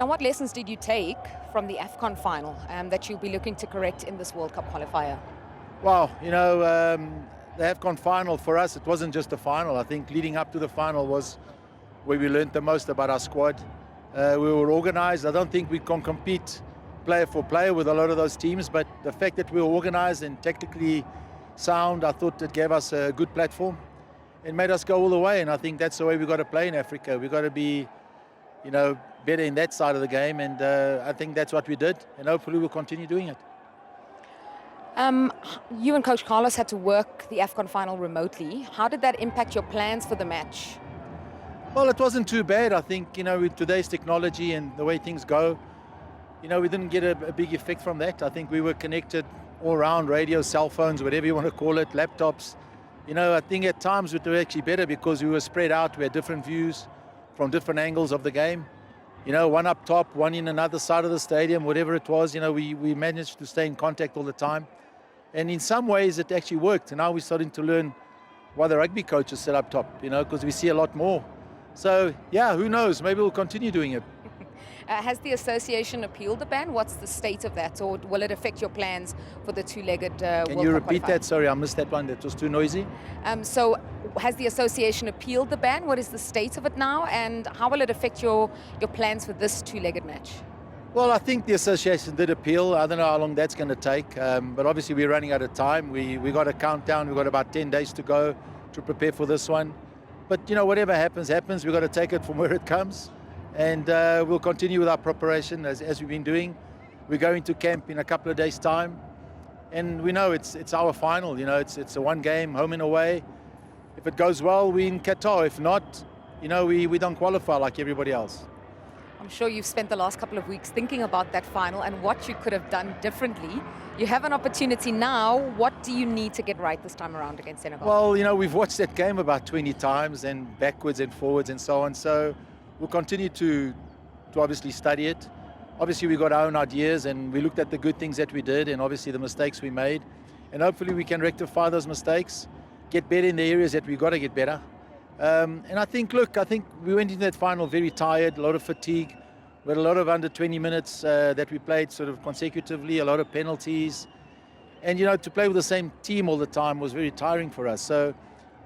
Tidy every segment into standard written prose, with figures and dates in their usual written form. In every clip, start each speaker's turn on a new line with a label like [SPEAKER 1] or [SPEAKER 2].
[SPEAKER 1] And what lessons did you take from the Afcon final that you'll be looking to correct in this World Cup qualifier?
[SPEAKER 2] Well, the Afcon final for us, it wasn't just a final. I think leading up to the final was where we learned the most about our squad. We were organized. I don't think we can compete player for player with a lot of those teams, but the fact that we were organized and technically sound, I thought it gave us a good platform and made us go all the way. And I think that's the way we've got to play in Africa. We've got to be, better in that side of the game. And I think that's what we did. And hopefully we'll continue doing it.
[SPEAKER 1] You and Coach Carlos had to work the Afcon final remotely. How did that impact your plans for the match?
[SPEAKER 2] Well, it wasn't too bad. I think, with today's technology and the way things go, we didn't get a big effect from that. I think we were connected all around, radio, cell phones, whatever you want to call it, laptops. I think at times it was actually better because we were spread out. We had different views from different angles of the game. One up top, one in another side of the stadium, whatever it was. We managed to stay in contact all the time. And in some ways it actually worked. And now we're starting to learn why the rugby coaches sit up top, because we see a lot more. So, yeah, who knows? Maybe we'll continue doing it.
[SPEAKER 1] Has the association appealed the ban? What's the state of that? Or will it affect your plans for the two-legged World Cup?
[SPEAKER 2] Can you repeat that? Sorry, I missed that one. That was too noisy.
[SPEAKER 1] So has the association appealed the ban? What is the state of it now? And how will it affect your plans for this two-legged match?
[SPEAKER 2] Well, I think the association did appeal. I don't know how long that's going to take. But obviously we're running out of time. We got a countdown. We've got about 10 days to go to prepare for this one. But, whatever happens. We've got to take it from where it comes. And we'll continue with our preparation as we've been doing. We're going to camp in a couple of days' time. And we know it's our final. It's a one game, home and away. If it goes well, we're in Qatar. If not, we don't qualify like everybody else.
[SPEAKER 1] I'm sure you've spent the last couple of weeks thinking about that final and what you could have done differently. You have an opportunity now. What do you need to get right this time around against Senegal?
[SPEAKER 2] Well, we've watched that game about 20 times and backwards and forwards and so on. So we'll continue to obviously study it. Obviously, we got our own ideas and we looked at the good things that we did and obviously the mistakes we made. And hopefully we can rectify those mistakes, get better in the areas that we've got to get better. And I think we went into that final very tired, a lot of fatigue. We had a lot of under 20 minutes that we played sort of consecutively, a lot of penalties. And, to play with the same team all the time was very tiring for us. So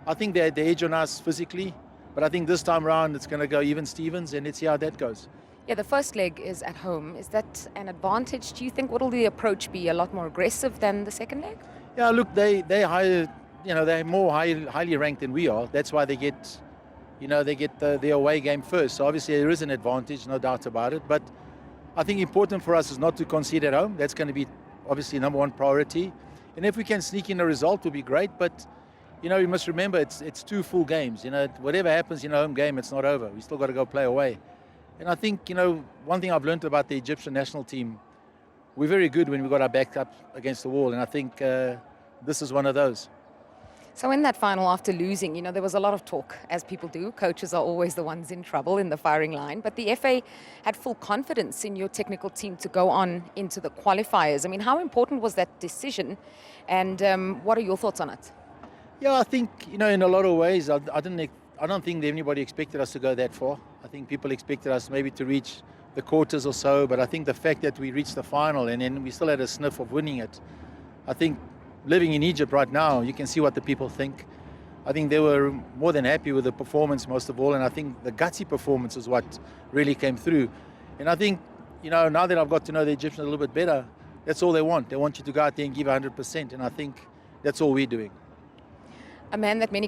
[SPEAKER 2] I think they had the edge on us physically. But I think this time around it's going to go even Stevens, and let's see how that goes.
[SPEAKER 1] Yeah, the first leg is at home. Is that an advantage? Do you think? What will the approach be? A lot more aggressive than the second leg?
[SPEAKER 2] Yeah, look, they're higher, they're more highly ranked than we are. That's why they get, the away game first. So obviously there is an advantage, no doubt about it. But I think important for us is not to concede at home. That's going to be obviously number one priority. And if we can sneak in a result, it would be great. But you must remember it's two full games. Whatever happens in a home game, it's not over. We still got to go play away. And I think, one thing I've learned about the Egyptian national team, we're very good when we got our back up against the wall. And I think this is one of those.
[SPEAKER 1] So in that final, after losing, there was a lot of talk, as people do. Coaches are always the ones in trouble in the firing line. But the FA had full confidence in your technical team to go on into the qualifiers. I mean, how important was that decision? And what are your thoughts on it?
[SPEAKER 2] Yeah, I think, in a lot of ways, I don't think anybody expected us to go that far. I think people expected us maybe to reach the quarters or so, but I think the fact that we reached the final and then we still had a sniff of winning it, I think living in Egypt right now, you can see what the people think. I think they were more than happy with the performance most of all, and I think the gutsy performance is what really came through. And I think, now that I've got to know the Egyptians a little bit better, that's all they want. They want you to go out there and give 100%, and I think that's all we're doing.
[SPEAKER 1] A man that many